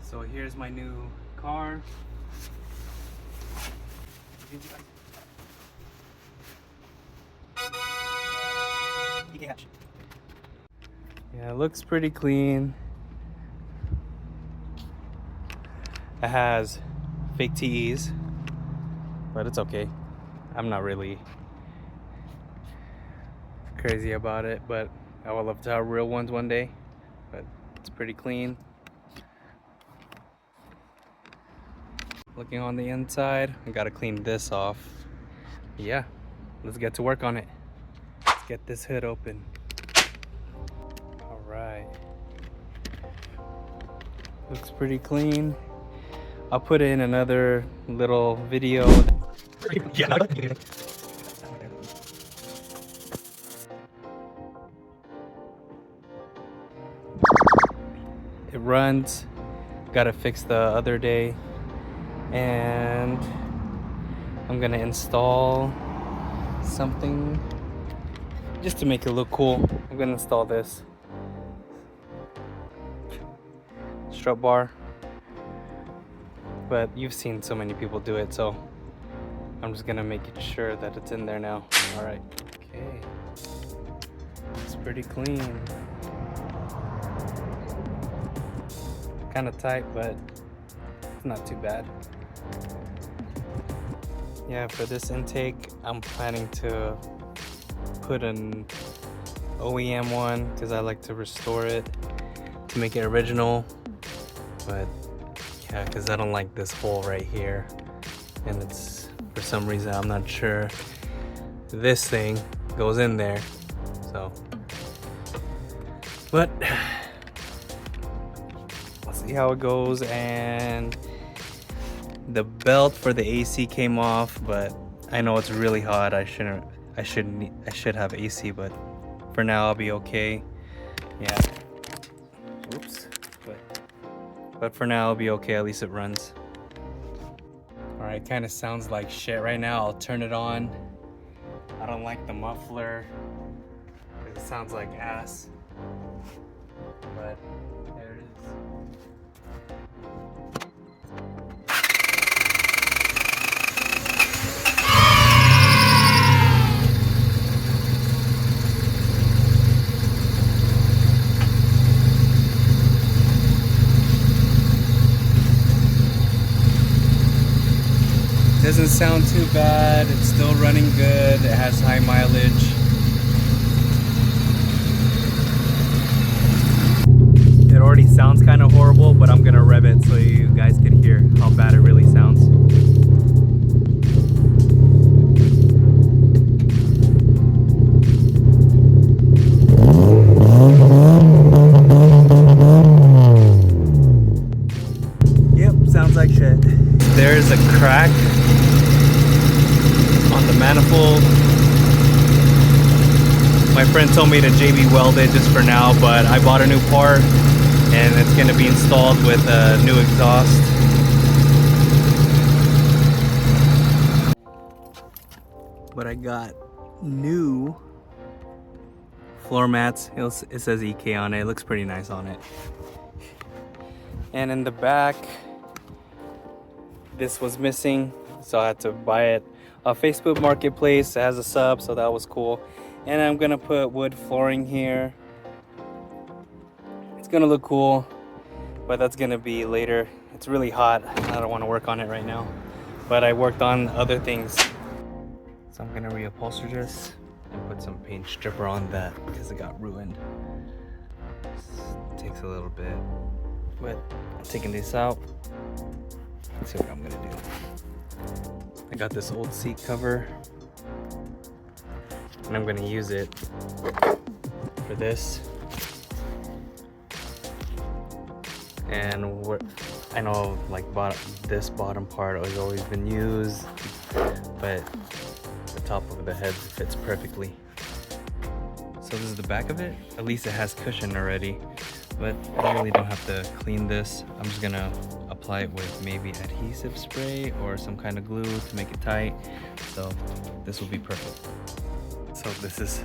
So here's my new car. Yeah, it looks pretty clean. It has fake TEs, but it's okay. I'm not really crazy about it, but I would love to have real ones one day. But it's pretty clean. Looking on the inside, I gotta clean this off. Yeah, let's get to work on it. Let's get this hood open. All right. Looks pretty clean. I'll put in another little video. Yeah. It runs. Gotta fix the other day. And I'm gonna install something just to make it look cool. I'm gonna install this strut bar, but you've seen so many people do it, so I'm just gonna make sure that it's in there now. All right. Okay. It's pretty clean. Kind of tight, but it's not too bad. Yeah, for this intake, I'm planning to put an OEM one because I like to restore it to make it original. But yeah, because I don't like this hole right here, and it's for some reason I'm not sure this thing goes in there. So, but let's see how it goes. And the belt for the AC came off, but I know it's really hot. I should have AC, but for now I'll be okay. Yeah. Oops. But for now I'll be okay. At least it runs. All right. Kind of sounds like shit right now. I'll turn it on. I don't like the muffler. It sounds like ass. But there it is. Doesn't sound too bad. It's still running good. It has high mileage. It already sounds kind of horrible, but I'm gonna rev it so you guys can hear how bad it really sounds. Yep, sounds like shit. There's a crack on the manifold. My friend told me to JB weld it just for now, but I bought a new part and it's going to be installed with a new exhaust. But I got new floor mats. It says EK on it. It looks pretty nice on it. And in the back, this was missing, so I had to buy it off Facebook Marketplace. It has a sub, so that was cool. And I'm gonna put wood flooring here. It's gonna look cool, but that's gonna be later. It's really hot. I don't want to work on it right now, but I worked on other things. So I'm gonna reupholster this and put some paint stripper on that because it got ruined. It takes a little bit, but I'm taking this out. Let's see what I'm gonna do. I got this old seat cover and I'm gonna use it for this. And I know like this bottom part has always been used, but the top of the head fits perfectly. So this is the back of it. At least it has cushion already, but I really don't have to clean this. I'm just gonna apply it with maybe adhesive spray or some kind of glue to make it tight. So this will be perfect. So this is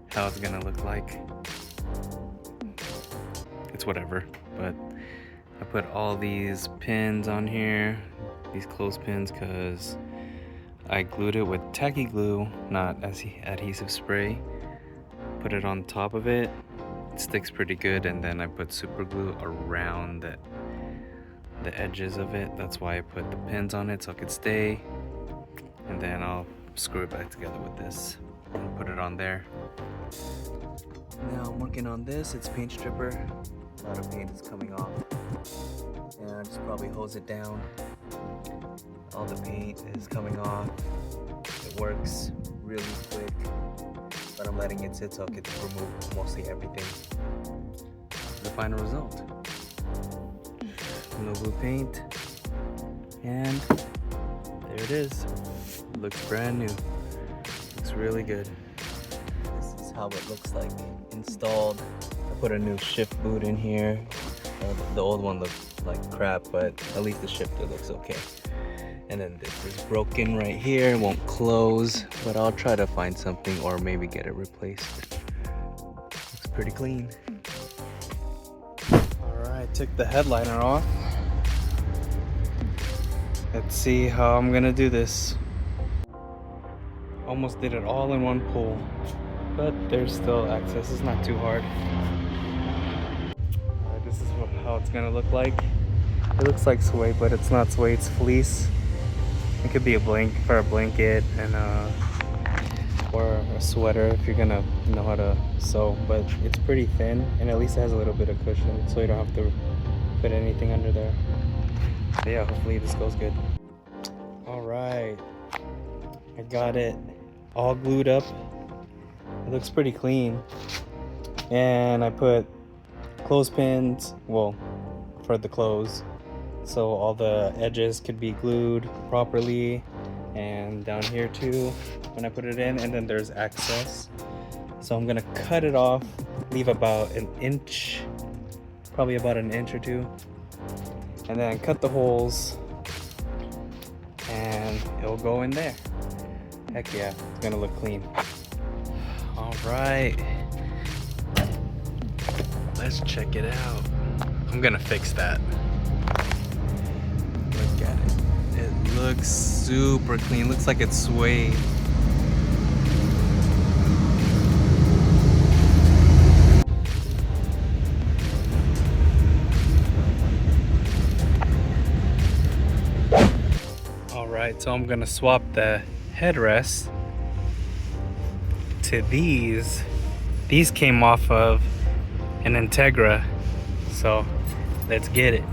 how it's gonna look like. It's whatever, but I put all these pins on here, these clothespins, because I glued it with tacky glue, not adhesive spray. Put it on top of it. It sticks pretty good, and then I put super glue around the edges of it. That's why I put the pins on it so it could stay. And then I'll screw it back together with this and put it on there. Now I'm working on this. It's paint stripper. A lot of paint is coming off. And I just probably hose it down. All the paint is coming off. It works really quick, but I'm letting it sit so I can remove mostly everything. The final result. No blue paint. And there it is. It looks brand new. Looks really good. This is how it looks like installed. I put a new shift boot in here. The old one looked like crap, but at least the shifter looks okay. And then this is broken right here, won't close, but I'll try to find something or maybe get it replaced. Looks pretty clean. Alright, took the headliner off. Let's see how I'm gonna do this. Almost did it all in one pull, but there's still access. It's not too hard. This is how it's gonna look like. It looks like suede, but it's not suede, it's fleece. It could be a blanket and or a sweater if you're gonna know how to sew, but it's pretty thin and at least it has a little bit of cushion so you don't have to put anything under there. So yeah, hopefully this goes good. All right, I got it all glued up. It looks pretty clean, and I put clothespins, well, for the clothes, so all the edges could be glued properly, and down here too when I put it in, and then there's access. So I'm gonna cut it off, leave about an inch, probably about an inch or two, and then cut the holes and it'll go in there. Heck yeah, it's gonna look clean. All right, let's check it out. I'm gonna fix that. Look at it. It looks super clean. Looks like it's suede. All right, so I'm gonna swap the headrest to these. These came off of an Integra, so let's get it.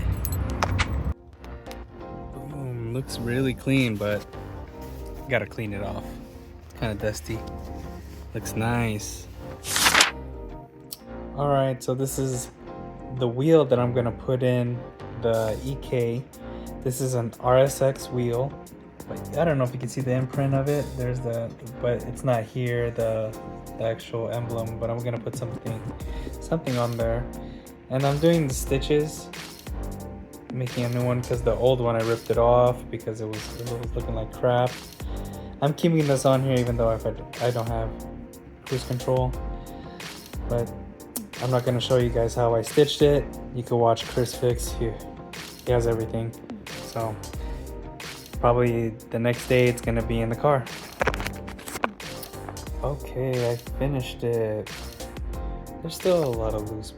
Boom, looks really clean, but gotta clean it off. It's kind of dusty. Looks nice. All right, so this is the wheel that I'm gonna put in the EK. This is an RSX wheel. I don't know if you can see the imprint of it. There's but it's not here, the actual emblem, but I'm gonna put something on there. And I'm doing the stitches, making a new one because the old one I ripped it off because it was looking like crap. I'm keeping this on here even though I don't have cruise control, but I'm not gonna show you guys how I stitched it. You can watch Chris Fix. He has everything. So probably the next day it's gonna be in the car. Okay, I finished it. There's still a lot of loose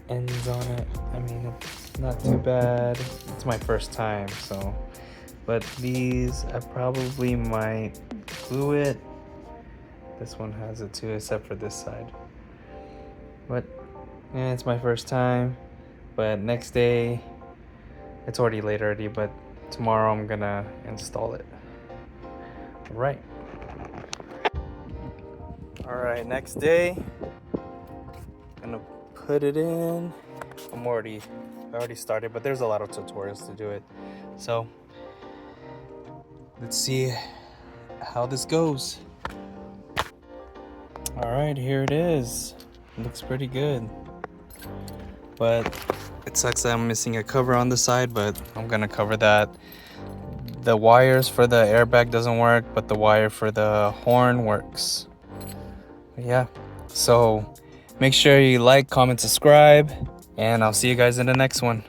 ends on it. I mean, it's not too bad. It's my first time, so. But these, I probably might glue it. This one has it too, except for this side. But yeah, it's my first time. But next day, it's already late already, but tomorrow I'm gonna install it. All right, next day, gonna put it in. I already started, but there's a lot of tutorials to do it. So let's see how this goes. All right, here it is. It looks pretty good, but it sucks that I'm missing a cover on the side, but I'm gonna cover that. The wires for the airbag doesn't work, but the wire for the horn works. Yeah, so make sure you like, comment, subscribe, And I'll see you guys in the next one.